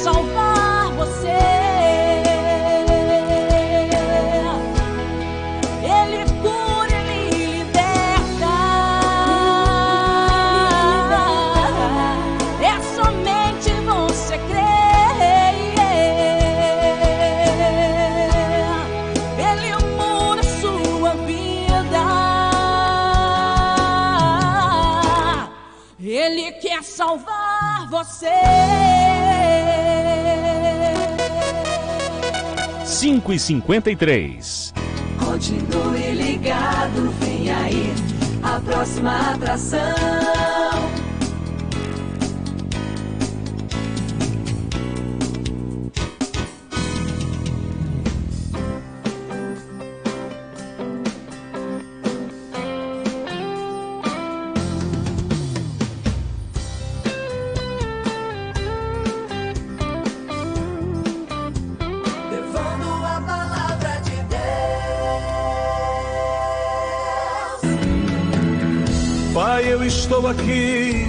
salvar você. Ele cura, Ele liberta. É somente você crer. Ele muda sua vida. Ele quer salvar você. 5h53. Continue ligado, vem aí a próxima atração. Levando a palavra de Deus. Pai, eu estou aqui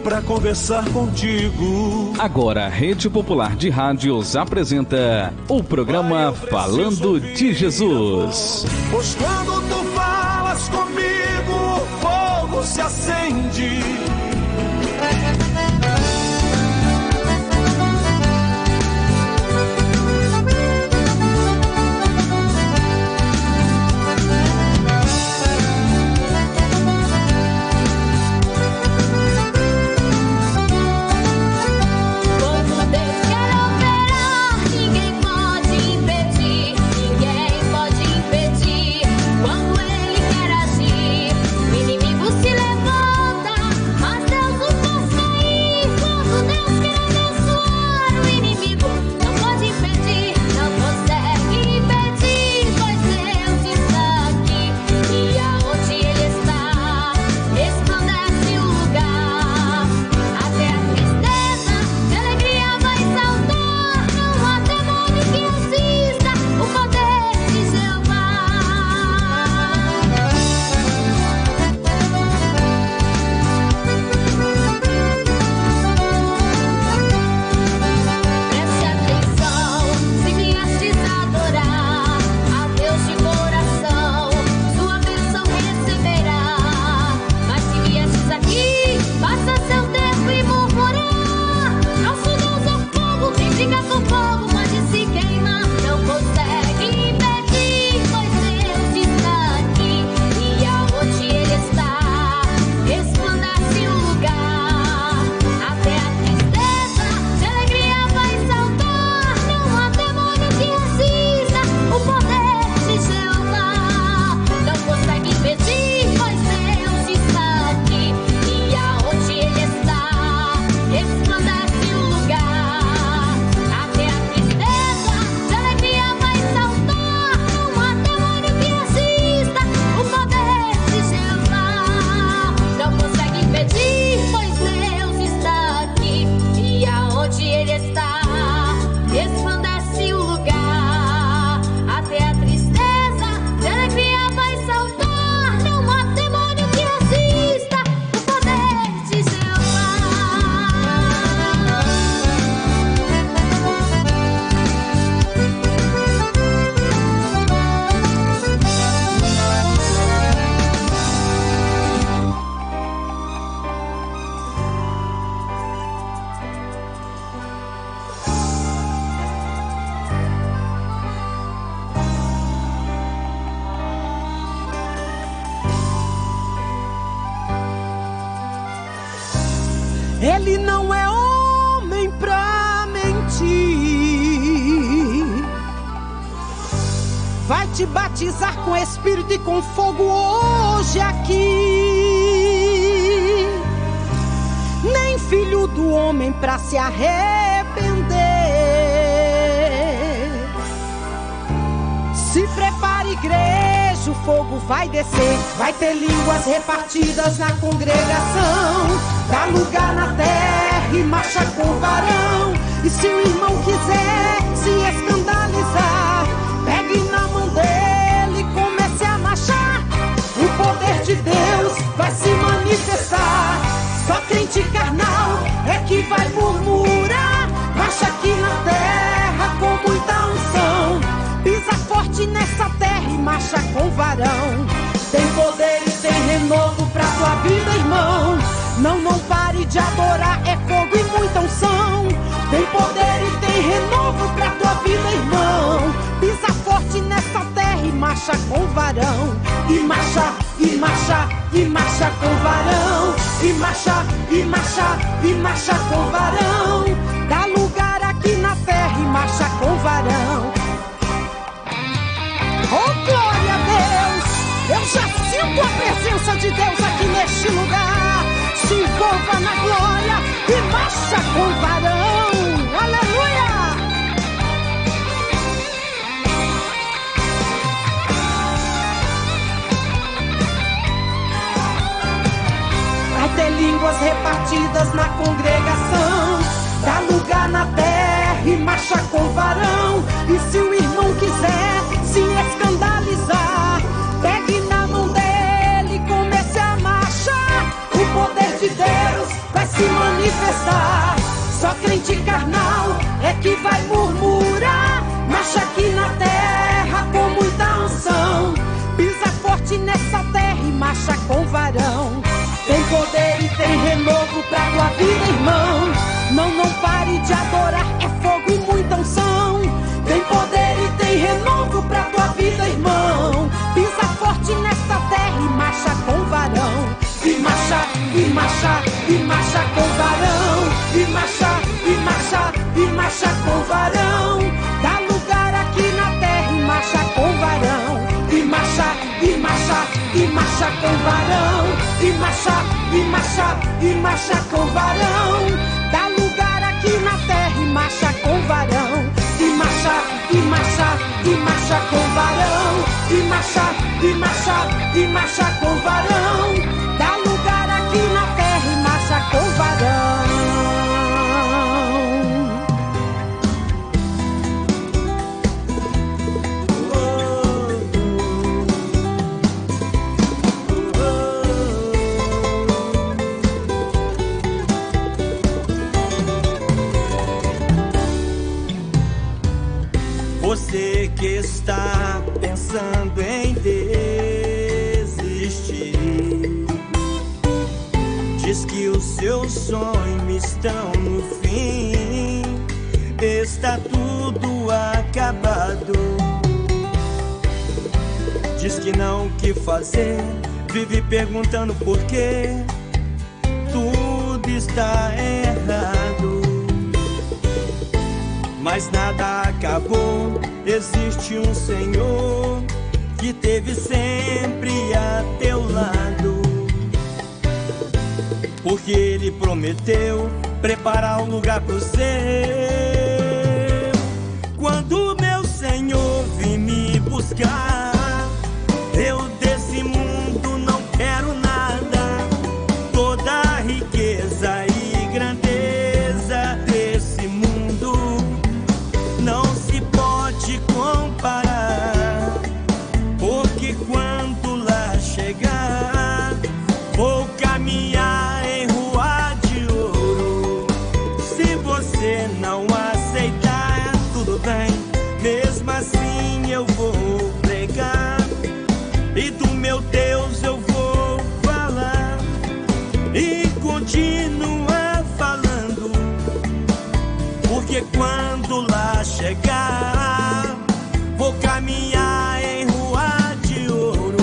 para conversar contigo. Agora, a Rede Popular de Rádios apresenta o programa Falando de Jesus. Pois quando tu falas comigo, o fogo se acende. Como Deus quer operar, ninguém pode impedir. Ninguém pode impedir. Quando Ele quer agir, o inimigo se levanta, mas Deus o faz cair. Quando Deus quer abençoar, o inimigo não pode impedir, não consegue impedir, pois Deus está aqui. E aonde Ele está, resplandece o lugar. Até a tristeza de alegria vai saltar. Não há demônio que resista o poder de Jeová. Preste atenção, se viestes adorar a Deus de coração, sua bênção receberá. Mas se viestes aqui, passa seu tempo e murmurar. Nosso Deus é fogo, quem briga com fogo pode se queimar. Não consegue impedir, pois Deus está aqui. E aonde Ele está, resplandece o lugar. Até a tristeza de alegria vai saltar. Não há demônio que resista o poder de Jeová. Não consegue impedir, pois Deus está aqui. E aonde Ele está, resplandece o lugar. Até a tristeza de alegria vai saltar. Não há demônio que resista o poder de Jeová. Não consegue impedir, pois Deus está aqui. E aonde Ele está, resplandece o lugar. Até a tristeza de alegria vai saltar. Não há demônio que resista o poder de Jeová. Ele não é homem pra mentir. Vai te batizar com Espírito e com fogo hoje aqui. Nem filho do homem pra se arrepender. Se prepare, igreja, o fogo vai descer. Vai ter línguas repartidas na congregação. Dá lugar na terra e marcha com varão. E se o irmão quiser se escandalizar, pegue na mão dele e comece a marchar. O poder de Deus vai se manifestar. Só crente carnal é que vai murmurar. Marcha aqui na vida, irmão. Não pare de adorar, é fogo e muita unção. Tem poder e tem renovo pra tua vida, irmão. Pisa forte nessa terra e marcha com varão. E marcha, e marcha, e marcha com varão. E marcha, e marcha, e marcha com varão. Dá lugar aqui na terra e marcha com varão. Oh, glória a Deus! Eu já sinto a presença de Deus aqui neste lugar. Se envolva na glória e marcha com varão. Aleluia! Vai ter línguas repartidas na congregação. Dá lugar na terra e marcha com varão. E se o irmão quiser se escandalizar, pegue na mão dele e comece a marchar. O poder de Deus vai se manifestar. Só crente carnal é que vai murmurar. Marcha aqui na terra com muita unção. Pisa forte nessa terra e marcha com varão. Tem poder e tem renovo pra tua vida, irmão. Não pare de adorar, é fogo e muita unção. Tem poder e tem renovo pra tua vida, irmão. Pisa forte nessa terra e marcha com varão. E marcha, e marcha, e marcha com varão. E marcha, e marcha, e marcha com varão. Dá lugar aqui na terra e marcha com varão. E marcha, e marcha, e marcha com varão. E marcha, e marcha, e marcha com varão. Dá lugar aqui na terra e marcha com varão. E marcha, e marcha, e marcha com varão. E marcha, e marcha, e marcha com varão. Dá lugar aqui na terra e marcha com varão. Você que está pensando em desistir, diz que os seus sonhos estão no fim, está tudo acabado. Diz que não o que fazer, vive perguntando por quê, tudo está errado. Mas nada acabou, existe um Senhor que teve sempre a teu lado. Porque Ele prometeu preparar um lugar pro seu. Quando meu Senhor vir me buscar, eu desse mundo não quero nada. Toda a riqueza e grandeza desse mundo não se pode comparar, porque quando lá chegar, vou caminhar em rua de ouro. Se você não aceitar, tudo bem, mesmo assim eu vou pregar, e do meu Deus eu vou falar, e continuar falando, porque quando lá chegar, vou caminhar em rua de ouro.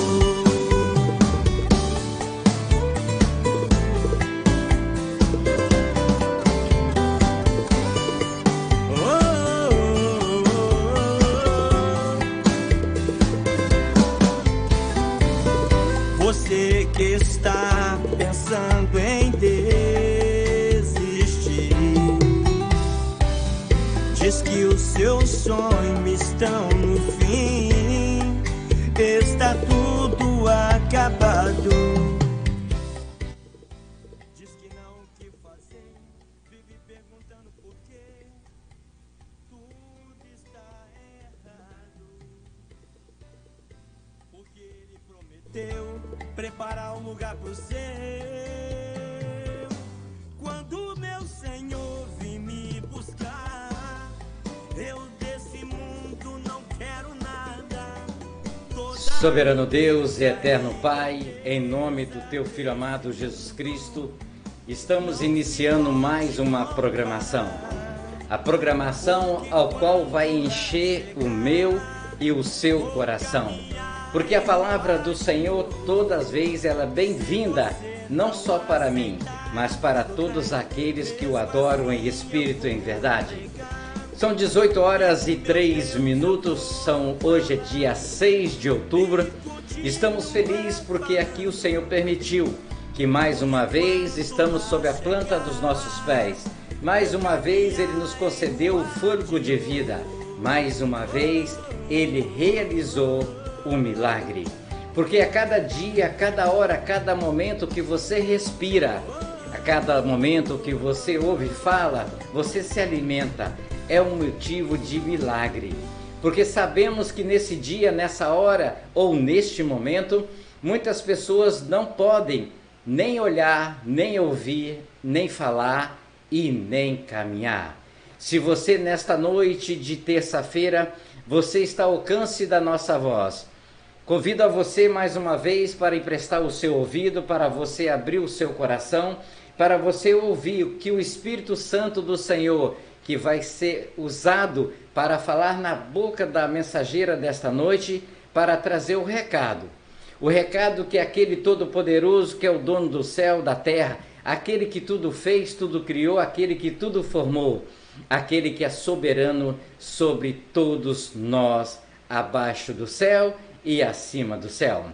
Oh, oh, oh. Você que está pensando em desistir, diz que os seus sonhos estão no fim, está tudo acabado. Diz que não o que fazer, vive perguntando por quê, tudo está errado. Porque Ele prometeu preparar um lugar pro seu. Quando meu Senhor vir me buscar, eu desse mundo não quero nada. Toda Soberano Deus e eterno Pai, em nome do Teu Filho amado Jesus Cristo, estamos iniciando mais uma programação. A programação ao qual vai encher o meu e o seu coração. Porque a palavra do Senhor, todas as vezes, ela é bem-vinda, não só para mim, mas para todos aqueles que o adoram em espírito e em verdade. São 18 horas e 3 minutos, hoje é dia 6 de outubro. Estamos felizes porque aqui o Senhor permitiu que mais uma vez estamos sob a planta dos nossos pés. Mais uma vez Ele nos concedeu o fôlego de vida. Mais uma vez Ele realizou um milagre. Porque a cada dia, a cada hora, a cada momento que você respira, a cada momento que você ouve e fala, você se alimenta. É um motivo de milagre, porque sabemos que nesse dia, nessa hora ou neste momento, muitas pessoas não podem nem olhar, nem ouvir, nem falar e nem caminhar. Se você nesta noite de terça-feira, você está ao alcance da nossa voz, convido a você mais uma vez para emprestar o seu ouvido, para você abrir o seu coração, para você ouvir o que o Espírito Santo do Senhor, que vai ser usado para falar na boca da mensageira desta noite, para trazer o recado. O recado que é aquele Todo-Poderoso, que é o dono do céu, da terra, aquele que tudo fez, tudo criou, aquele que tudo formou, aquele que é soberano sobre todos nós, abaixo do céu e acima do céu.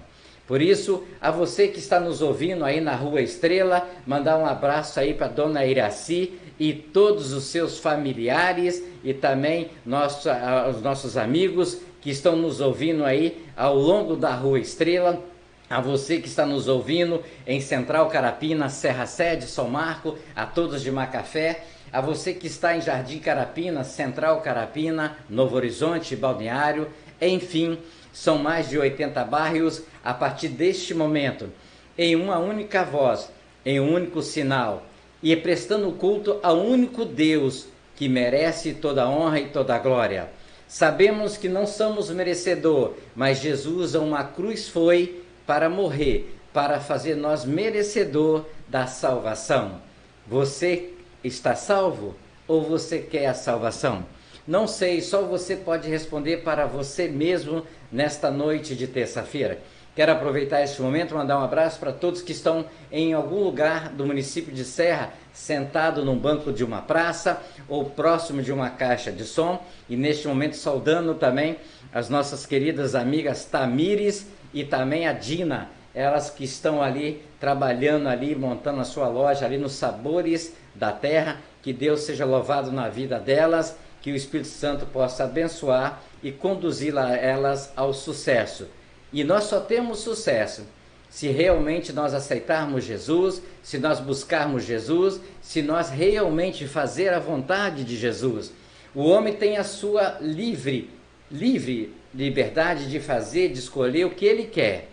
Por isso, a você que está nos ouvindo aí na Rua Estrela, mandar um abraço aí para Dona Iraci e todos os seus familiares e também os nossos amigos que estão nos ouvindo aí ao longo da Rua Estrela. A você que está nos ouvindo em Central Carapina, Serra Sede, São Marco, a todos de Macafé. A você que está em Jardim Carapina, Central Carapina, Novo Horizonte, Balneário, enfim, são mais de 80 bairros. A partir deste momento, em uma única voz, em um único sinal, e prestando culto ao único Deus que merece toda a honra e toda a glória. Sabemos que não somos merecedor, mas Jesus a uma cruz foi para morrer, para fazer nós merecedor da salvação. Você está salvo ou você quer a salvação? Não sei, só você pode responder para você mesmo nesta noite de terça-feira. Quero aproveitar este momento e mandar um abraço para todos que estão em algum lugar do município de Serra, sentado num banco de uma praça ou próximo de uma caixa de som. E neste momento saudando também as nossas queridas amigas Tamires e também a Dina, elas que estão ali trabalhando ali, montando a sua loja ali nos Sabores da Terra. Que Deus seja louvado na vida delas, que o Espírito Santo possa abençoar e conduzi-las ao sucesso. E nós só temos sucesso se realmente nós aceitarmos Jesus, se nós buscarmos Jesus, se nós realmente fazer a vontade de Jesus. O homem tem a sua livre liberdade de fazer, de escolher o que ele quer.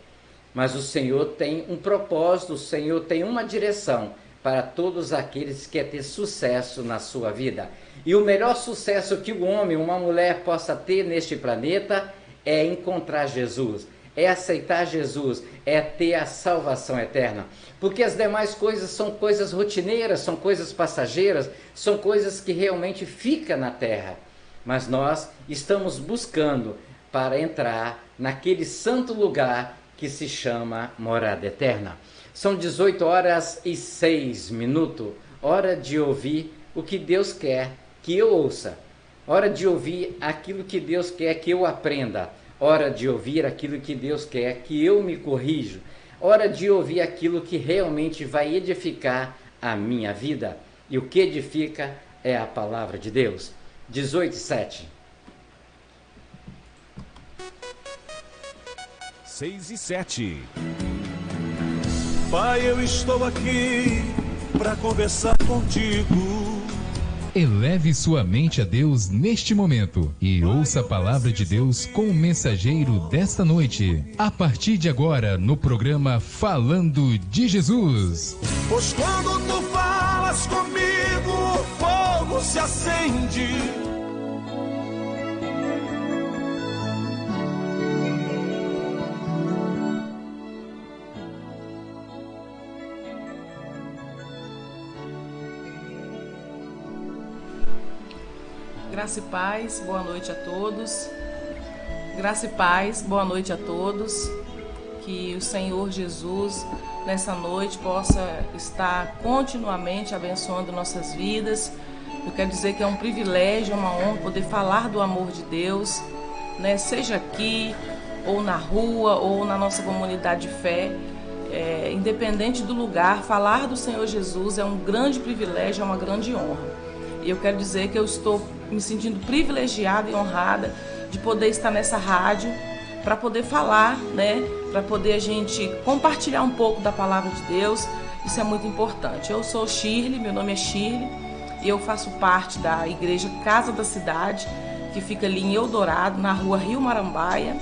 Mas o Senhor tem um propósito, o Senhor tem uma direção para todos aqueles que querem ter sucesso na sua vida. E o melhor sucesso que um homem, uma mulher possa ter neste planeta é encontrar Jesus, é aceitar Jesus, é ter a salvação eterna. Porque as demais coisas são coisas rotineiras, são coisas passageiras, são coisas que realmente ficam na terra. Mas nós estamos buscando para entrar naquele santo lugar que se chama morada eterna. São 18 horas e 6 minutos, hora de ouvir o que Deus quer que eu ouça, hora de ouvir aquilo que Deus quer que eu aprenda, hora de ouvir aquilo que Deus quer que eu me corrija, hora de ouvir aquilo que realmente vai edificar a minha vida. E o que edifica é a palavra de Deus. 18:7. 6:7. Pai, eu estou aqui para conversar contigo. Eleve sua mente a Deus neste momento e ouça a palavra de Deus com o mensageiro desta noite. A partir de agora, no programa Falando de Jesus. Pois quando tu falas comigo, o fogo se acende. Graça e paz, boa noite a todos. Graça e paz, boa noite a todos. Que o Senhor Jesus, nessa noite, possa estar continuamente abençoando nossas vidas. Eu quero dizer que é um privilégio, é uma honra poder falar do amor de Deus, né? Seja aqui, ou na rua, ou na nossa comunidade de fé. Independente do lugar, falar do Senhor Jesus é um grande privilégio, é uma grande honra. E eu quero dizer que eu estou me sentindo privilegiada e honrada de poder estar nessa rádio para poder falar, né? Para poder a gente compartilhar um pouco da palavra de Deus. Isso é muito importante. Eu sou Shirley, meu nome é Shirley, e eu faço parte da igreja Casa da Cidade, que fica ali em Eldorado, na rua Rio Marambaia,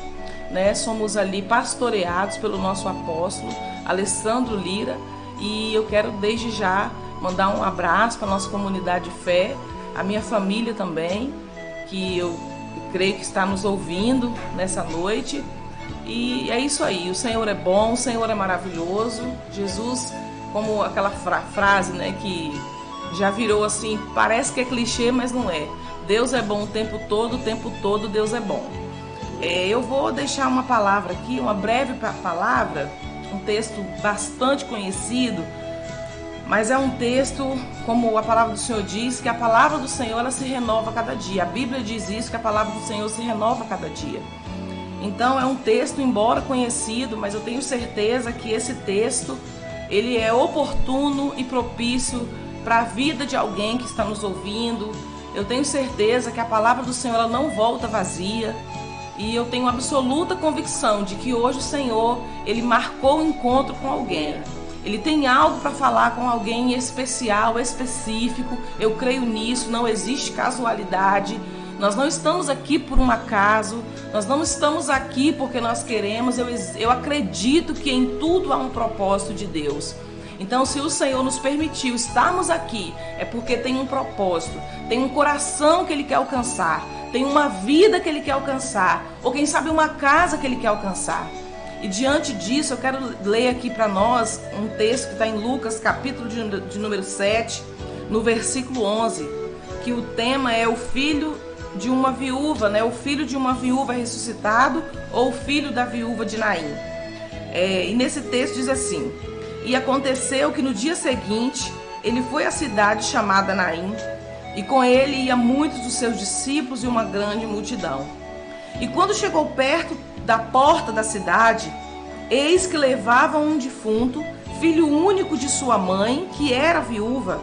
né? Somos ali pastoreados pelo nosso apóstolo Alessandro Lira, e eu quero desde já mandar um abraço para a nossa comunidade de fé, a minha família também, que eu creio que está nos ouvindo nessa noite. E é isso aí, o Senhor é bom, o Senhor é maravilhoso. Jesus, como aquela frase, né, que já virou assim, parece que é clichê, mas não é. Deus é bom o tempo todo Deus é bom. Eu vou deixar uma palavra aqui, uma breve palavra, um texto bastante conhecido, mas é um texto, como a palavra do Senhor diz, que a palavra do Senhor ela se renova a cada dia. A Bíblia diz isso, que a palavra do Senhor se renova a cada dia. Então é um texto, embora conhecido, mas eu tenho certeza que esse texto ele é oportuno e propício para a vida de alguém que está nos ouvindo. Eu tenho certeza que a palavra do Senhor ela não volta vazia. E eu tenho absoluta convicção de que hoje o Senhor, Ele marcou o encontro com alguém. Ele tem algo para falar com alguém especial, específico. Eu creio nisso, não existe casualidade. Nós não estamos aqui por um acaso. Nós não estamos aqui porque nós queremos. Eu acredito que em tudo há um propósito de Deus. Então, se o Senhor nos permitiu estarmos aqui, é porque tem um propósito, tem um coração que Ele quer alcançar, tem uma vida que Ele quer alcançar, ou quem sabe uma casa que Ele quer alcançar. E diante disso, eu quero ler aqui para nós um texto que está em Lucas, capítulo de número 7, no versículo 11, que o tema é o filho de uma viúva, né? O filho de uma viúva ressuscitado, ou o filho da viúva de Naim. E nesse texto diz assim: e aconteceu que no dia seguinte, ele foi à cidade chamada Naim, e com ele ia muitos dos seus discípulos e uma grande multidão. E quando chegou perto da porta da cidade, eis que levavam um defunto, filho único de sua mãe, que era viúva,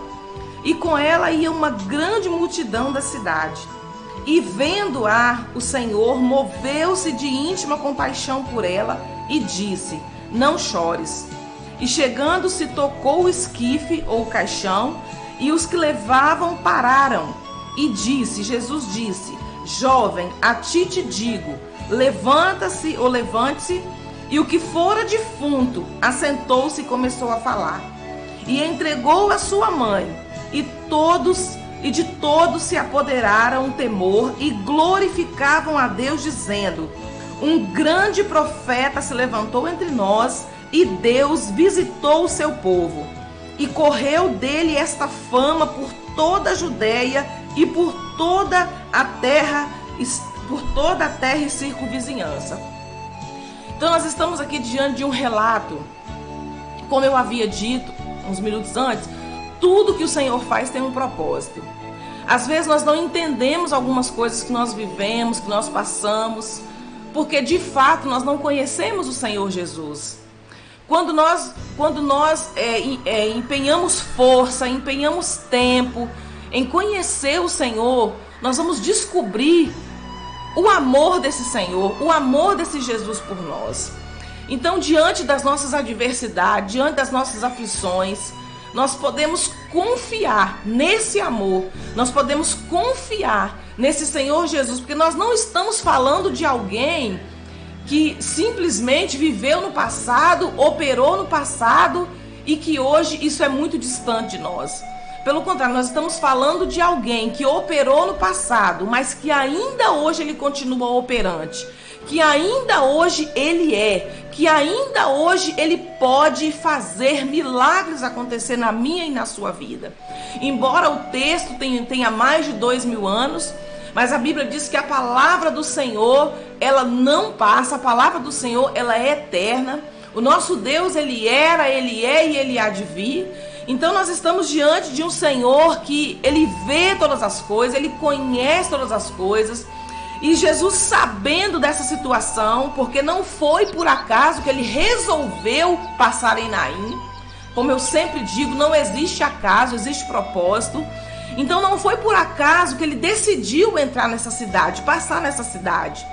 e com ela ia uma grande multidão da cidade. E vendo-a, o Senhor moveu-se de íntima compaixão por ela e disse: não chores. E chegando-se, tocou o esquife ou o caixão, e os que levavam pararam. E Jesus disse: jovem, a ti te digo, levanta-se ou levante-se. E o que fora defunto assentou-se e começou a falar. E entregou a sua mãe. E de todos se apoderaram o temor e glorificavam a Deus, dizendo: um grande profeta se levantou entre nós, e Deus visitou o seu povo. E correu dele esta fama por toda a Judeia e por toda a terra e circunvizinhança. Então nós estamos aqui diante de um relato, como eu havia dito uns minutos antes, tudo que o Senhor faz tem um propósito. Às vezes nós não entendemos algumas coisas que nós vivemos, que nós passamos, porque de fato nós não conhecemos o Senhor Jesus. Quando nós empenhamos força, empenhamos tempo em conhecer o Senhor, nós vamos descobrir o amor desse Senhor, o amor desse Jesus por nós. Então, diante das nossas adversidades, diante das nossas aflições, nós podemos confiar nesse amor, nós podemos confiar nesse Senhor Jesus, porque nós não estamos falando de alguém que simplesmente viveu no passado, operou no passado e que hoje isso é muito distante de nós. Pelo contrário, nós estamos falando de alguém que operou no passado, mas que ainda hoje ele continua operante, que ainda hoje ele que ainda hoje ele pode fazer milagres acontecer na minha e na sua vida. Embora o texto tenha mais de 2000 anos, Mas a Bíblia diz que a palavra do Senhor, ela não passa. A palavra do Senhor, ela é eterna. O nosso Deus, Ele era, Ele é e Ele há de vir. Então nós estamos diante de um Senhor que Ele vê todas as coisas, Ele conhece todas as coisas. E Jesus, sabendo dessa situação, porque não foi por acaso que Ele resolveu passar em Naim. Como eu sempre digo, não existe acaso, existe propósito. Então não foi por acaso que Ele decidiu entrar nessa cidade, passar nessa cidade.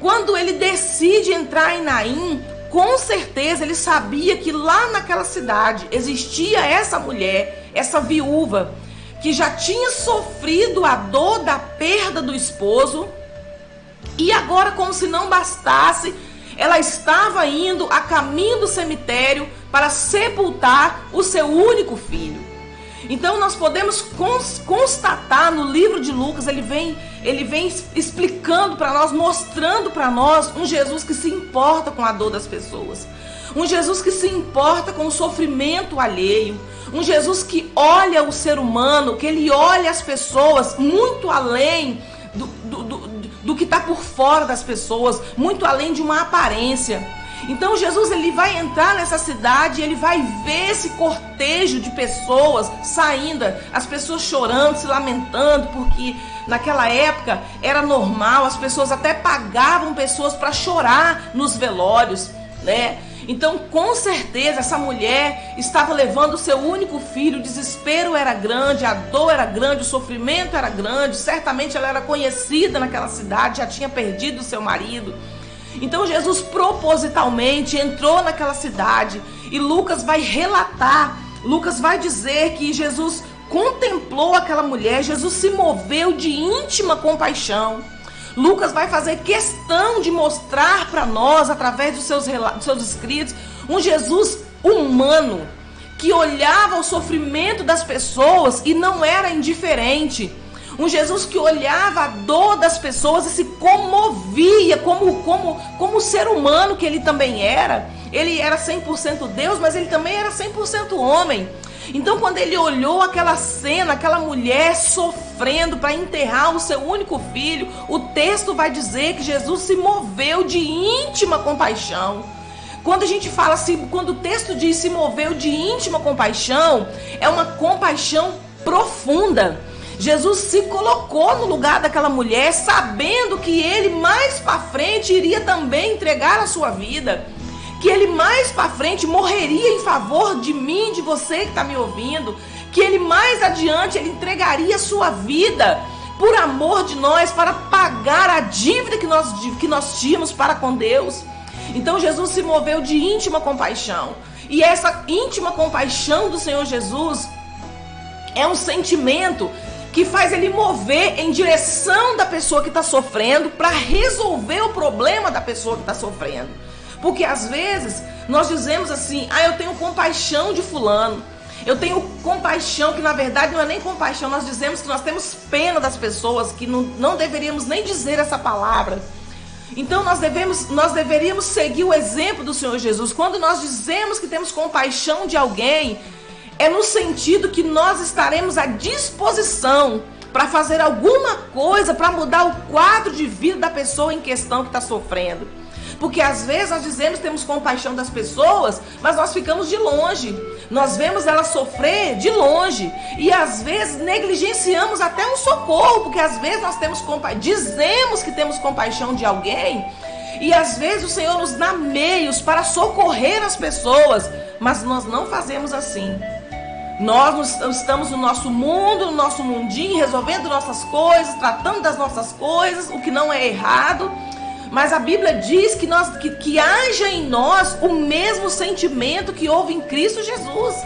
Quando Ele decide entrar em Naim, com certeza Ele sabia que lá naquela cidade existia essa mulher, essa viúva, que já tinha sofrido a dor da perda do esposo. E agora, como se não bastasse, ela estava indo a caminho do cemitério para sepultar o seu único filho. Então nós podemos constatar no livro de Lucas, ele vem explicando para nós, mostrando para nós um Jesus que se importa com a dor das pessoas. Um Jesus que se importa com o sofrimento alheio. Um Jesus que olha o ser humano, que Ele olha as pessoas muito além do que está por fora das pessoas, muito além de uma aparência. Então Jesus, ele vai entrar nessa cidade e ele vai ver esse cortejo de pessoas saindo, as pessoas chorando, se lamentando, porque naquela época era normal, as pessoas até pagavam pessoas para chorar nos velórios, né? Então, com certeza, essa mulher estava levando o seu único filho, o desespero era grande, a dor era grande, o sofrimento era grande, certamente ela era conhecida naquela cidade, já tinha perdido o seu marido. Então, Jesus propositalmente entrou naquela cidade e Lucas vai relatar, Lucas vai dizer que Jesus contemplou aquela mulher, Jesus se moveu de íntima compaixão. Lucas vai fazer questão de mostrar para nós, através dos seus escritos, um Jesus humano, que olhava o sofrimento das pessoas e não era indiferente. Um Jesus que olhava a dor das pessoas e se comovia como ser humano que ele também era. Ele era 100% Deus, mas ele também era 100% homem. Então, quando ele olhou aquela cena, aquela mulher sofrendo para enterrar o seu único filho, o texto vai dizer que Jesus se moveu de íntima compaixão. Quando a gente fala assim, quando o texto diz se moveu de íntima compaixão, é uma compaixão profunda. Jesus se colocou no lugar daquela mulher, sabendo que ele mais para frente iria também entregar a sua vida. Que ele mais para frente morreria em favor de mim, de você que está me ouvindo. Que ele mais adiante, ele entregaria a sua vida por amor de nós, para pagar a dívida que nós tínhamos para com Deus. Então Jesus se moveu de íntima compaixão. E essa íntima compaixão do Senhor Jesus é um sentimento que faz ele mover em direção da pessoa que está sofrendo, para resolver o problema da pessoa que está sofrendo. Porque às vezes nós dizemos assim, eu tenho compaixão de fulano, eu tenho compaixão, que na verdade não é nem compaixão, nós dizemos que nós temos pena das pessoas, que não deveríamos nem dizer essa palavra. Então nós deveríamos seguir o exemplo do Senhor Jesus. Quando nós dizemos que temos compaixão de alguém, é no sentido que nós estaremos à disposição para fazer alguma coisa, para mudar o quadro de vida da pessoa em questão que está sofrendo. Porque às vezes nós dizemos que temos compaixão das pessoas, mas nós ficamos de longe. Nós vemos elas sofrer de longe. E às vezes negligenciamos até um socorro, porque às vezes nós dizemos que temos compaixão de alguém, e às vezes o Senhor nos dá meios para socorrer as pessoas, mas nós não fazemos assim. Nós estamos no nosso mundo, no nosso mundinho, resolvendo nossas coisas, tratando das nossas coisas, o que não é errado. Mas a Bíblia diz que haja em nós o mesmo sentimento que houve em Cristo Jesus.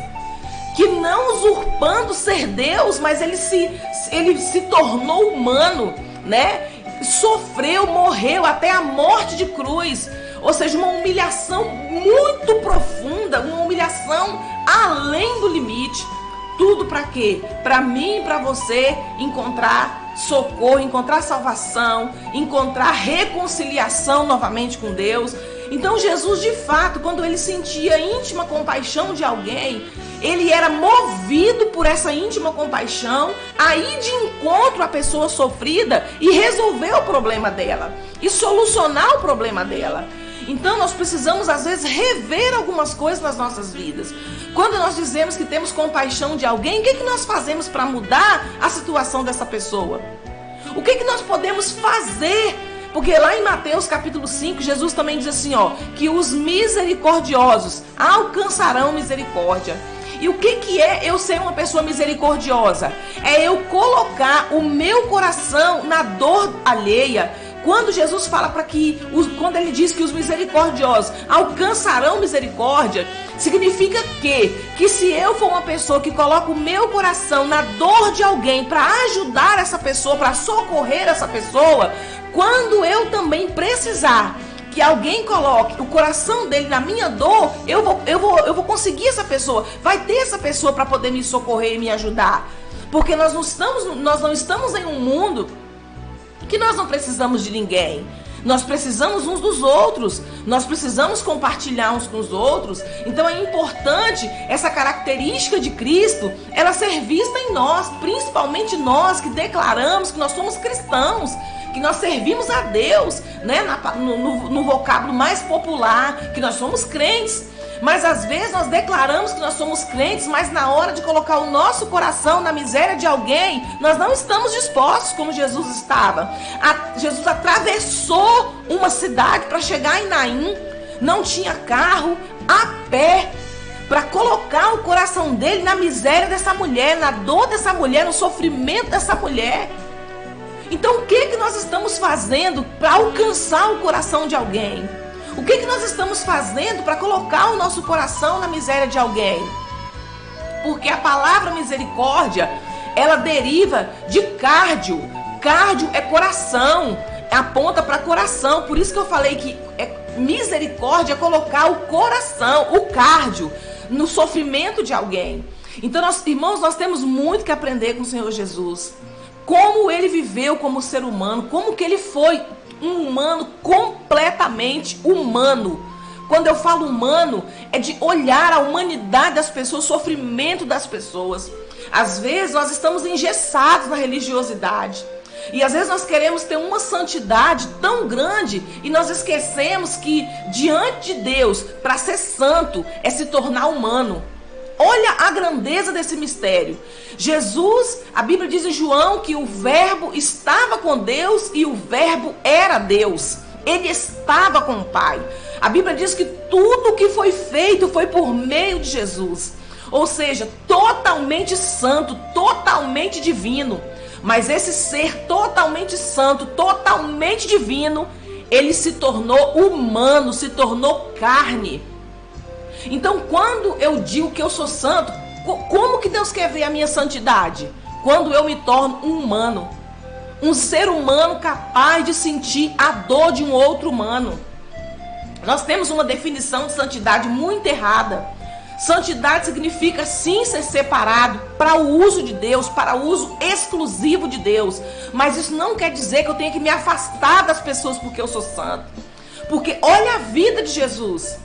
Que não usurpando ser Deus, mas ele se tornou humano, né? Sofreu, morreu até a morte de cruz. Ou seja, uma humilhação muito profunda, uma humilhação além do limite. Tudo para quê? Para mim e para você encontrar socorro, encontrar salvação, encontrar reconciliação novamente com Deus. Então Jesus, de fato, quando ele sentia íntima compaixão de alguém, ele era movido por essa íntima compaixão a ir de encontro à pessoa sofrida e resolver o problema dela e solucionar o problema dela. Então nós precisamos às vezes rever algumas coisas nas nossas vidas. Quando nós dizemos que temos compaixão de alguém, o que nós fazemos para mudar a situação dessa pessoa? O que nós podemos fazer? Porque lá em Mateus capítulo 5, Jesus também diz assim, que os misericordiosos alcançarão misericórdia. E o que é eu ser uma pessoa misericordiosa? É eu colocar o meu coração na dor alheia. Quando Jesus fala quando ele diz que os misericordiosos alcançarão misericórdia, significa que se eu for uma pessoa que coloca o meu coração na dor de alguém para ajudar essa pessoa, para socorrer essa pessoa, quando eu também precisar que alguém coloque o coração dele na minha dor, eu vou conseguir essa pessoa, vai ter essa pessoa para poder me socorrer e me ajudar. Porque nós não estamos em um mundo que nós não precisamos de ninguém. Nós precisamos uns dos outros. Nós precisamos compartilhar uns com os outros. Então é importante essa característica de Cristo, ela ser vista em nós, principalmente nós que declaramos que nós somos cristãos, que nós servimos a Deus, né? No vocábulo mais popular, que nós somos crentes. Mas às vezes nós declaramos que nós somos crentes, mas na hora de colocar o nosso coração na miséria de alguém, nós não estamos dispostos como Jesus estava. Jesus atravessou uma cidade para chegar em Naim, não tinha carro, a pé, para colocar o coração dele na miséria dessa mulher, na dor dessa mulher, no sofrimento dessa mulher. Então o que nós estamos fazendo para alcançar o coração de alguém? O que nós estamos fazendo para colocar o nosso coração na miséria de alguém? Porque a palavra misericórdia, ela deriva de cardio. Cardio é coração, aponta para coração. Por isso que eu falei que misericórdia é colocar o coração, o cardio, no sofrimento de alguém. Então, irmãos, nós temos muito que aprender com o Senhor Jesus. Como ele viveu como ser humano, como que ele foi um humano completamente humano. Quando eu falo humano, é de olhar a humanidade das pessoas, o sofrimento das pessoas. Às vezes nós estamos engessados na religiosidade. E às vezes nós queremos ter uma santidade tão grande e nós esquecemos que diante de Deus, para ser santo, é se tornar humano. Olha a grandeza desse mistério. Jesus, a Bíblia diz em João que o verbo estava com Deus e o verbo era Deus. Ele estava com o Pai. A Bíblia diz que tudo que foi feito foi por meio de Jesus. Ou seja, totalmente santo, totalmente divino. Mas esse ser totalmente santo, totalmente divino, ele se tornou humano, se tornou carne. Então, quando eu digo que eu sou santo, como que Deus quer ver a minha santidade? Quando eu me torno um humano. Um ser humano capaz de sentir a dor de um outro humano. Nós temos uma definição de santidade muito errada. Santidade significa sim ser separado para o uso de Deus, para o uso exclusivo de Deus. Mas isso não quer dizer que eu tenha que me afastar das pessoas porque eu sou santo. Porque olha a vida de Jesus.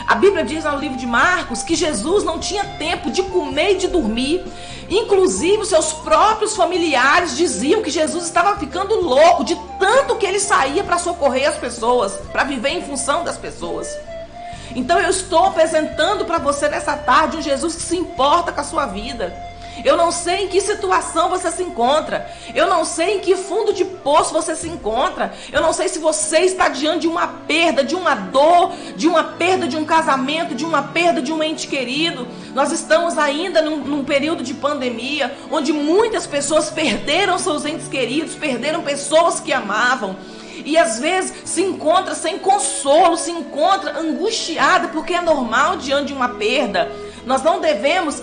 A Bíblia diz no livro de Marcos que Jesus não tinha tempo de comer e de dormir. Inclusive, os seus próprios familiares diziam que Jesus estava ficando louco de tanto que ele saía para socorrer as pessoas, para viver em função das pessoas. Então eu estou apresentando para você nessa tarde um Jesus que se importa com a sua vida. Eu não sei em que situação você se encontra. Eu não sei em que fundo de poço você se encontra. Eu não sei se você está diante de uma perda, de uma dor, de uma perda de um casamento, de uma perda de um ente querido. Nós estamos ainda num período de pandemia, onde muitas pessoas perderam seus entes queridos, perderam pessoas que amavam. E às vezes se encontra sem consolo, se encontra angustiada, porque é normal diante de uma perda. Nós não devemos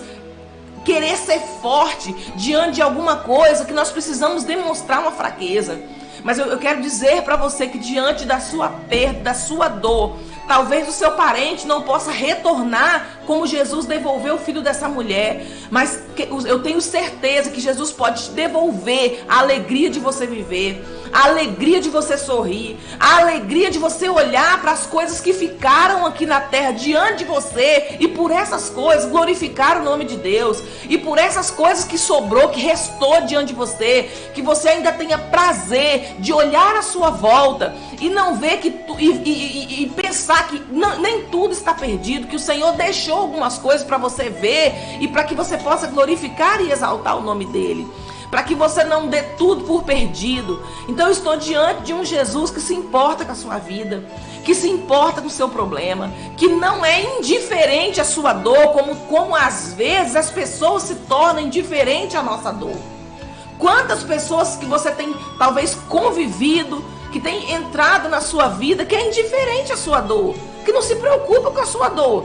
querer ser forte diante de alguma coisa que nós precisamos demonstrar uma fraqueza. Mas eu quero dizer para você que diante da sua perda, da sua dor, Talvez o seu parente não possa retornar como Jesus devolveu o filho dessa mulher. Mas eu tenho certeza que Jesus pode te devolver a alegria de você viver, a alegria de você sorrir, a alegria de você olhar para as coisas que ficaram aqui na terra diante de você e por essas coisas glorificar o nome de Deus. E por essas coisas que sobrou, que restou diante de você, que você ainda tenha prazer de olhar à sua volta e não ver e pensar que nem tudo está perdido, que o Senhor deixou algumas coisas para você ver e para que você possa glorificar e exaltar o nome dele, para que você não dê tudo por perdido. Então eu estou diante de um Jesus que se importa com a sua vida, que se importa com o seu problema, que não é indiferente à sua dor, como às vezes as pessoas se tornam indiferentes à nossa dor. Quantas pessoas que você tem talvez convivido, que tem entrado na sua vida, que é indiferente à sua dor, que não se preocupa com a sua dor.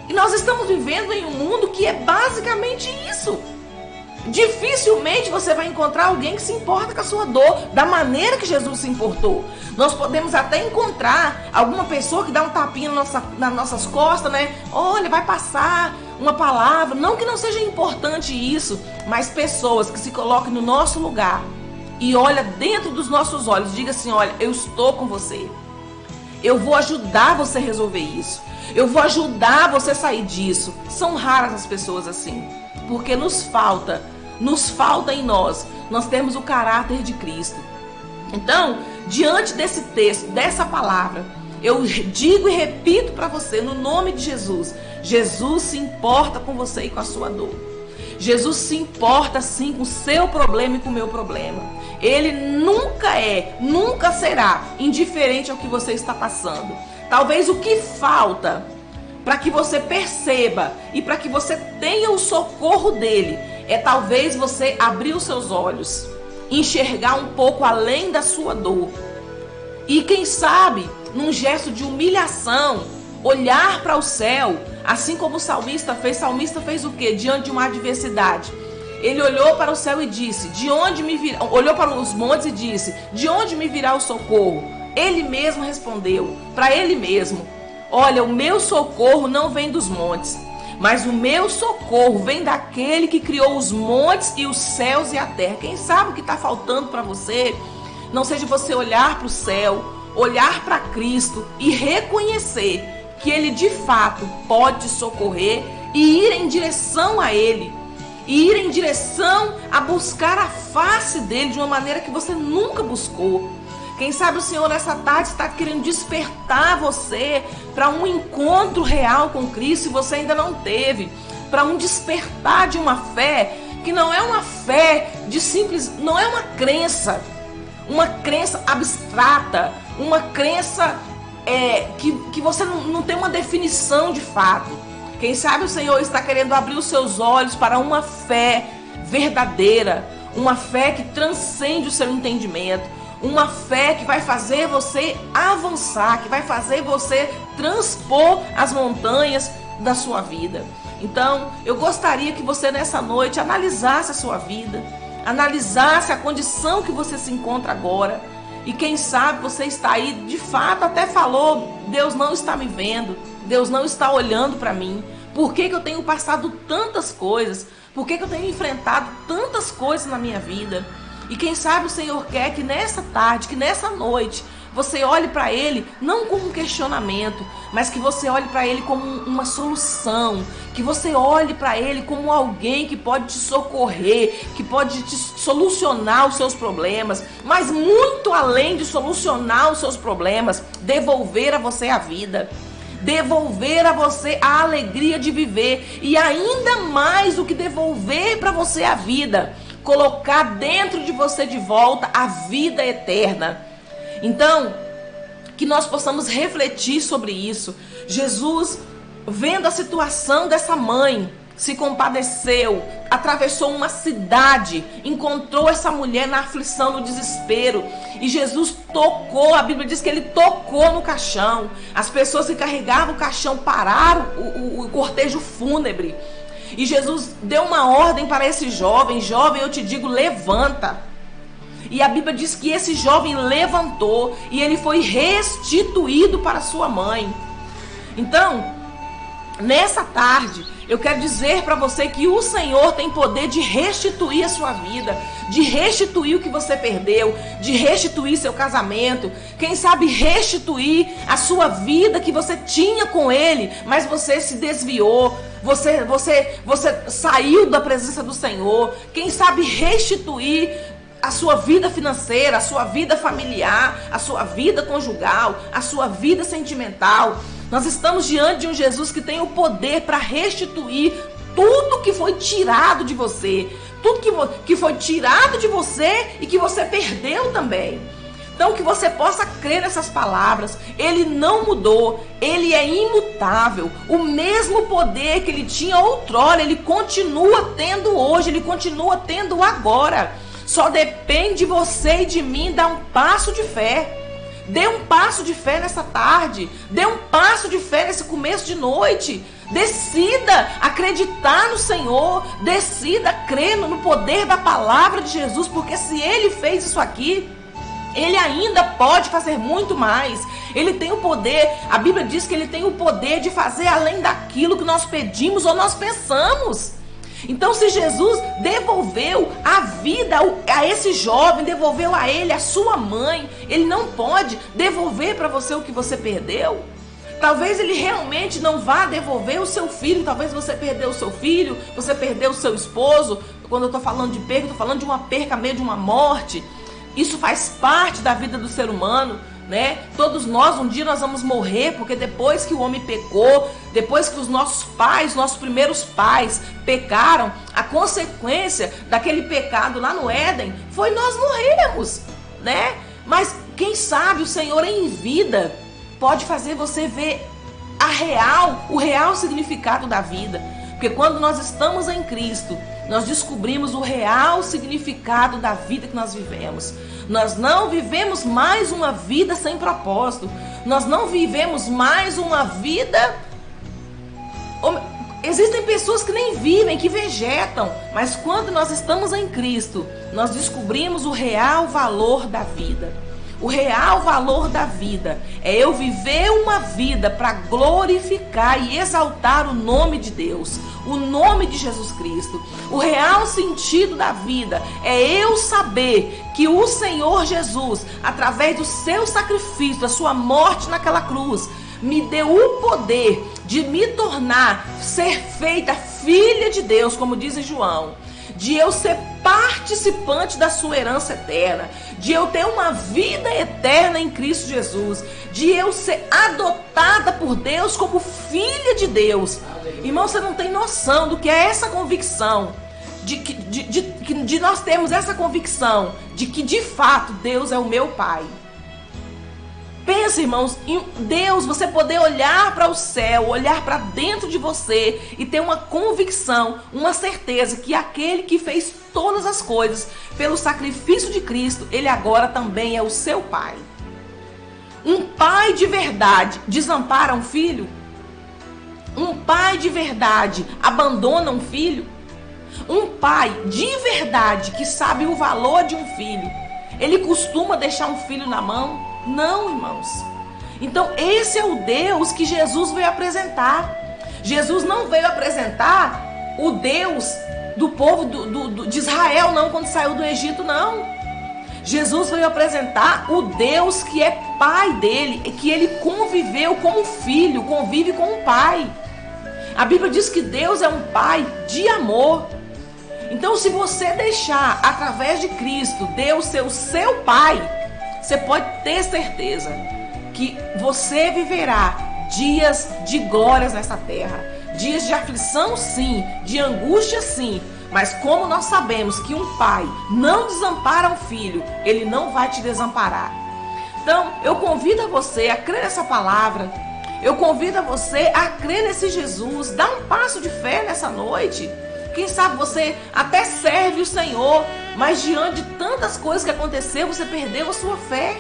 E nós estamos vivendo em um mundo que é basicamente isso. Dificilmente você vai encontrar alguém que se importa com a sua dor da maneira que Jesus se importou. Nós podemos até encontrar alguma pessoa que dá um tapinha nas nossas costas, né? Olha, vai passar uma palavra. Não que não seja importante isso, mas pessoas que se colocam no nosso lugar e olha dentro dos nossos olhos, diga assim: olha, eu estou com você. Eu vou ajudar você a resolver isso. Eu vou ajudar você a sair disso. São raras as pessoas assim, porque nos falta em nós temos o caráter de Cristo. Então, diante desse texto, dessa palavra, eu digo e repito para você, no nome de Jesus, Jesus se importa com você e com a sua dor. Jesus se importa sim com o seu problema e com o meu problema. Ele nunca será indiferente ao que você está passando. Talvez o que falta para que você perceba e para que você tenha o socorro dele é talvez você abrir os seus olhos, enxergar um pouco além da sua dor. E quem sabe, num gesto de humilhação, olhar para o céu, assim como o salmista fez. O salmista fez o quê? Diante de uma adversidade, ele olhou para o céu e disse: de onde me virá? Olhou para os montes e disse: de onde me virá o socorro? Ele mesmo respondeu para ele mesmo: olha, o meu socorro não vem dos montes, mas o meu socorro vem daquele que criou os montes e os céus e a terra. Quem sabe o que está faltando para você não seja você olhar para o céu, olhar para Cristo e reconhecer que Ele de fato pode te socorrer e ir em direção a Ele, e ir em direção a buscar a face dele de uma maneira que você nunca buscou. Quem sabe o Senhor nessa tarde está querendo despertar você para um encontro real com Cristo e você ainda não teve, para um despertar de uma fé que não é uma fé de simples, não é uma crença abstrata, uma crença que você não tem uma definição de fato. Quem sabe o Senhor está querendo abrir os seus olhos para uma fé verdadeira, uma fé que transcende o seu entendimento, uma fé que vai fazer você avançar, que vai fazer você transpor as montanhas da sua vida. Então, eu gostaria que você nessa noite analisasse a sua vida, analisasse a condição que você se encontra agora. E quem sabe você está aí, de fato, até falou: Deus não está me vendo, Deus não está olhando para mim. Por que eu tenho passado tantas coisas? Por que eu tenho enfrentado tantas coisas na minha vida? E quem sabe o Senhor quer que nessa tarde, que nessa noite, você olhe para Ele não como um questionamento, mas que você olhe para Ele como uma solução, que você olhe para Ele como alguém que pode te socorrer, que pode te solucionar os seus problemas, mas muito além de solucionar os seus problemas, devolver a você a vida, devolver a você a alegria de viver, e ainda mais do que devolver para você a vida, colocar dentro de você de volta a vida eterna. Então, que nós possamos refletir sobre isso. Jesus, vendo a situação dessa mãe, se compadeceu, atravessou uma cidade, encontrou essa mulher na aflição, no desespero, e Jesus tocou, a Bíblia diz que ele tocou no caixão. As pessoas que carregavam o caixão pararam o cortejo fúnebre, e Jesus deu uma ordem para esse jovem: jovem, eu te digo, levanta. E a Bíblia diz que esse jovem levantou e ele foi restituído para sua mãe. Então, nessa tarde, eu quero dizer para você que o Senhor tem poder de restituir a sua vida, de restituir o que você perdeu, de restituir seu casamento, quem sabe restituir a sua vida que você tinha com Ele, mas você se desviou, você saiu da presença do Senhor, quem sabe restituir a sua vida financeira, a sua vida familiar, a sua vida conjugal, a sua vida sentimental. Nós estamos diante de um Jesus que tem o poder para restituir tudo que foi tirado de você, tudo que foi tirado de você e que você perdeu também. Então, que você possa crer nessas palavras. Ele não mudou, ele é imutável. O mesmo poder que ele tinha outrora, ele continua tendo hoje, ele continua tendo agora. Só depende de você e de mim dar um passo de fé. Dê um passo de fé nessa tarde. Dê um passo de fé nesse começo de noite. Decida acreditar no Senhor. Decida crer no poder da palavra de Jesus. Porque se Ele fez isso aqui, Ele ainda pode fazer muito mais. Ele tem o poder. A Bíblia diz que Ele tem o poder de fazer além daquilo que nós pedimos ou nós pensamos. Então, se Jesus devolveu a vida a esse jovem, devolveu a ele, a sua mãe, Ele não pode devolver para você o que você perdeu? Talvez Ele realmente não vá devolver o seu filho. Talvez você perdeu o seu filho, você perdeu o seu esposo. Quando eu estou falando de perda, estou falando de uma perca, meio de uma morte. Isso faz parte da vida do ser humano, né? Todos nós, um dia nós vamos morrer, porque depois que o homem pecou, depois que os nossos pais, nossos primeiros pais pecaram, a consequência daquele pecado lá no Éden foi nós morrermos, né? Mas quem sabe o Senhor em vida pode fazer você ver o real significado da vida. Porque quando nós estamos em Cristo, nós descobrimos o real significado da vida que nós vivemos. Nós não vivemos mais uma vida sem propósito. Nós não vivemos mais uma vida... Existem pessoas que nem vivem, que vegetam. Mas quando nós estamos em Cristo, nós descobrimos o real valor da vida. O real valor da vida é eu viver uma vida para glorificar e exaltar o nome de Deus, o nome de Jesus Cristo. O real sentido da vida é eu saber que o Senhor Jesus, através do seu sacrifício, da sua morte naquela cruz, me deu o poder de me tornar, ser feita filha de Deus, como diz João, de eu ser participante da sua herança eterna, de eu ter uma vida eterna em Cristo Jesus, de eu ser adotada por Deus como filha de Deus. Irmão, você não tem noção do que é essa convicção, de nós termos essa convicção de que de fato Deus é o meu Pai. Pensa, irmãos, em Deus, você poder olhar para o céu, olhar para dentro de você e ter uma convicção, uma certeza que aquele que fez todas as coisas pelo sacrifício de Cristo, Ele agora também é o seu Pai. Um pai de verdade desampara um filho? Um pai de verdade abandona um filho? Um pai de verdade que sabe o valor de um filho, ele costuma deixar um filho na mão? Não, irmãos. Então esse é o Deus que Jesus veio apresentar. Jesus não veio apresentar o Deus do povo de Israel, não, quando saiu do Egito, não. Jesus veio apresentar o Deus que é pai dele, que ele conviveu com o filho, convive com o pai. A Bíblia diz que Deus é um pai de amor. Então, se você deixar, através de Cristo, Deus ser o seu pai, você pode ter certeza que você viverá dias de glórias nessa terra. Dias de aflição, sim, de angústia, sim. Mas como nós sabemos que um pai não desampara um filho, ele não vai te desamparar. Então, eu convido a você a crer nessa palavra. Eu convido a você a crer nesse Jesus. Dá um passo de fé nessa noite. Quem sabe você até serve o Senhor, mas diante de tantas coisas que aconteceu, você perdeu a sua fé.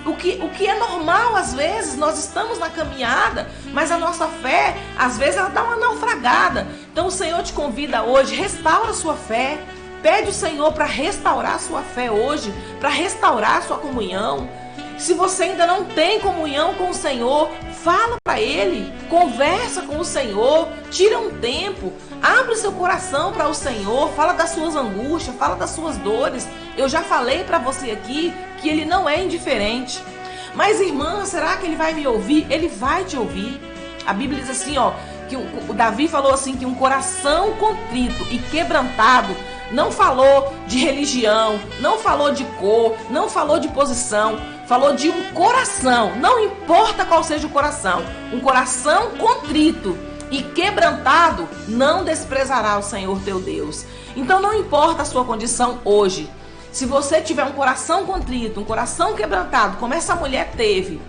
O que é normal às vezes, nós estamos na caminhada, mas a nossa fé, às vezes, ela dá uma naufragada. Então o Senhor te convida hoje, restaura a sua fé, Pede o Senhor para restaurar a sua fé hoje, para restaurar a sua comunhão. Se você ainda não tem comunhão com o Senhor, fala para Ele, conversa com o Senhor, tira um tempo, abre o seu coração para o Senhor, fala das suas angústias, fala das suas dores. Eu já falei para você aqui que Ele não é indiferente. Mas irmã, será que Ele vai me ouvir? Ele vai te ouvir. A Bíblia diz assim, ó, que o Davi falou assim, que um coração contrito e quebrantado, não falou de religião, não falou de cor, não falou de posição, falou de um coração, não importa qual seja o coração, um coração contrito e quebrantado não desprezará o Senhor teu Deus. Então não importa a sua condição hoje, se você tiver um coração contrito, um coração quebrantado, como essa mulher teve,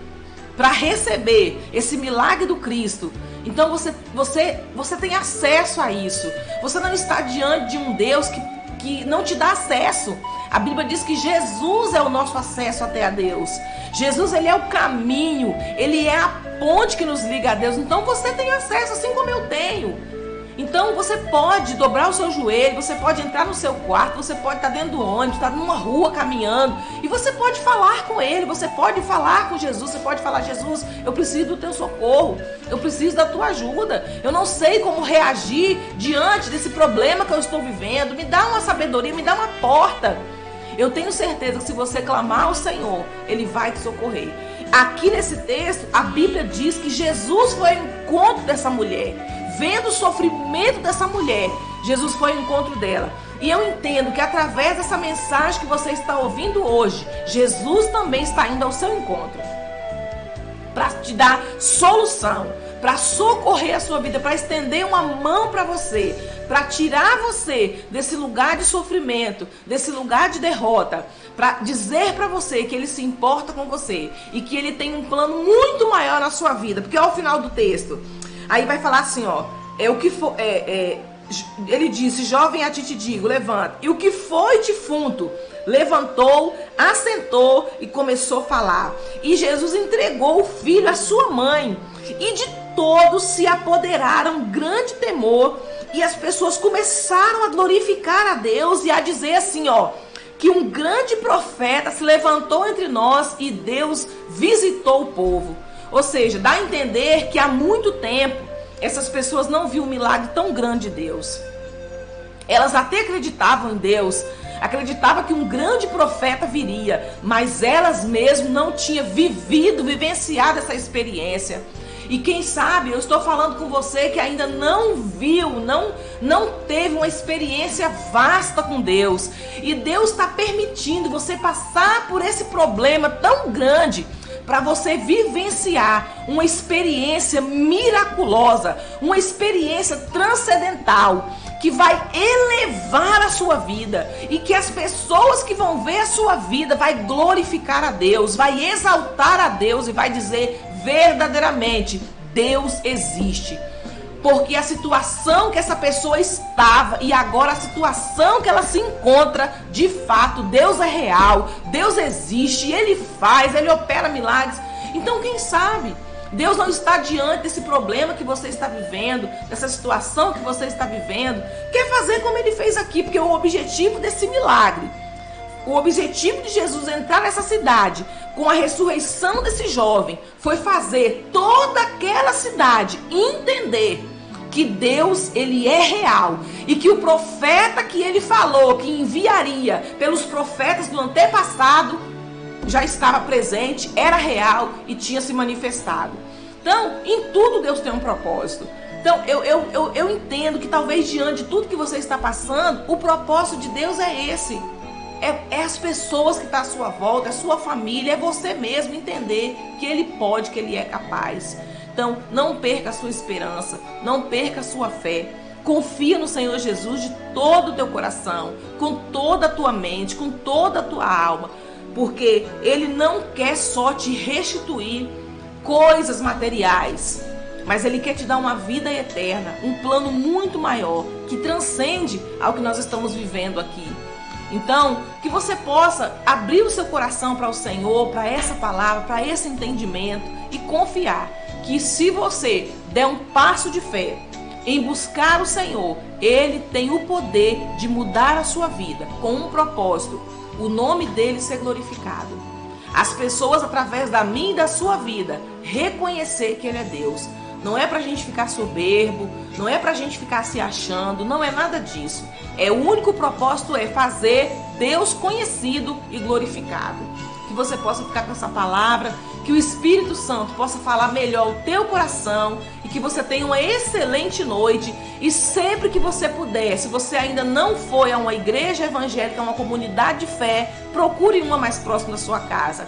para receber esse milagre do Cristo, então você tem acesso a isso. Você não está diante de um Deus que não te dá acesso. A Bíblia diz que Jesus é o nosso acesso até a Deus. Jesus, Ele é o caminho, Ele é a ponte que nos liga a Deus. Então você tem acesso assim como eu tenho. Então você pode dobrar o seu joelho, você pode entrar no seu quarto, você pode estar dentro do ônibus, estar numa rua caminhando, e você pode falar com Ele, você pode falar com Jesus, você pode falar: Jesus, eu preciso do teu socorro, eu preciso da tua ajuda, eu não sei como reagir diante desse problema que eu estou vivendo, me dá uma sabedoria, me dá uma porta. Eu tenho certeza que se você clamar ao Senhor, Ele vai te socorrer. Aqui nesse texto, a Bíblia diz que Jesus foi ao encontro dessa mulher. Vendo o sofrimento dessa mulher, Jesus foi ao encontro dela. E eu entendo que através dessa mensagem que você está ouvindo hoje, Jesus também está indo ao seu encontro para te dar solução, para socorrer a sua vida, para estender uma mão para você, para tirar você desse lugar de sofrimento, desse lugar de derrota, para dizer para você que Ele se importa com você e que Ele tem um plano muito maior na sua vida. Porque ao final do texto, aí vai falar assim, ó, ele disse: jovem, a ti te digo, levanta. E o que foi defunto levantou, assentou e começou a falar. E Jesus entregou o filho à sua mãe. E de todos se apoderaram grande temor. E as pessoas começaram a glorificar a Deus e a dizer assim, ó, que um grande profeta se levantou entre nós e Deus visitou o povo. Ou seja, dá a entender que há muito tempo essas pessoas não viam um milagre tão grande de Deus. Elas até acreditavam em Deus, acreditavam que um grande profeta viria, mas elas mesmas não tinham vivenciado essa experiência. E quem sabe, eu estou falando com você que ainda não viu, não teve uma experiência vasta com Deus. E Deus está permitindo você passar por esse problema tão grande para você vivenciar uma experiência miraculosa, uma experiência transcendental, que vai elevar a sua vida e que as pessoas que vão ver a sua vida vai glorificar a Deus, vai exaltar a Deus e vai dizer verdadeiramente: Deus existe. Porque a situação que essa pessoa estava e agora a situação que ela se encontra, de fato, Deus é real, Deus existe, Ele faz, Ele opera milagres. Então, quem sabe, Deus não está diante desse problema que você está vivendo, dessa situação que você está vivendo, quer fazer como Ele fez aqui, porque o objetivo desse milagre, o objetivo de Jesus entrar nessa cidade com a ressurreição desse jovem, foi fazer toda aquela cidade entender que Deus, Ele é real e que o profeta que Ele falou que enviaria pelos profetas do antepassado já estava presente, era real e tinha se manifestado. Então, em tudo Deus tem um propósito. Então, eu entendo que talvez diante de tudo que você está passando, o propósito de Deus é esse. É as pessoas que estão à sua volta, é a sua família, é você mesmo entender que Ele pode, que Ele é capaz. Então, não perca a sua esperança, não perca a sua fé. Confia no Senhor Jesus de todo o teu coração, com toda a tua mente, com toda a tua alma. Porque Ele não quer só te restituir coisas materiais, mas Ele quer te dar uma vida eterna, um plano muito maior, que transcende ao que nós estamos vivendo aqui. Então, que você possa abrir o seu coração para o Senhor, para essa palavra, para esse entendimento e confiar que se você der um passo de fé, em buscar o Senhor, Ele tem o poder de mudar a sua vida com um propósito: o nome dele ser glorificado. As pessoas, através da minha e da sua vida, reconhecer que Ele é Deus. Não é pra gente ficar soberbo, não é pra gente ficar se achando, não é nada disso. O único propósito é fazer Deus conhecido e glorificado. Que você possa ficar com essa palavra, que o Espírito Santo possa falar melhor o teu coração e que você tenha uma excelente noite. E sempre que você puder, se você ainda não foi a uma igreja evangélica, a uma comunidade de fé, procure uma mais próxima da sua casa.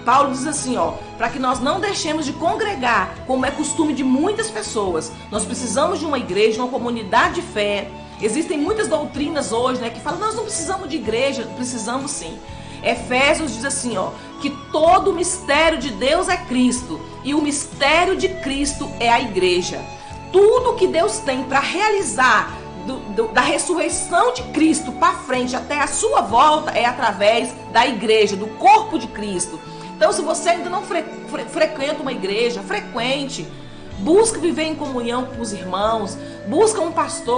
Paulo diz assim, para que nós não deixemos de congregar, como é costume de muitas pessoas. Nós precisamos de uma igreja, de uma comunidade de fé. Existem muitas doutrinas hoje, que falam, nós não precisamos de igreja. Precisamos sim. Efésios diz assim, que todo o mistério de Deus é Cristo e o mistério de Cristo é a igreja. Tudo que Deus tem para realizar da ressurreição de Cristo para frente até a sua volta é através da igreja, do corpo de Cristo. Então, se você ainda não frequenta uma igreja, frequente. Busque viver em comunhão com os irmãos. Busca um pastor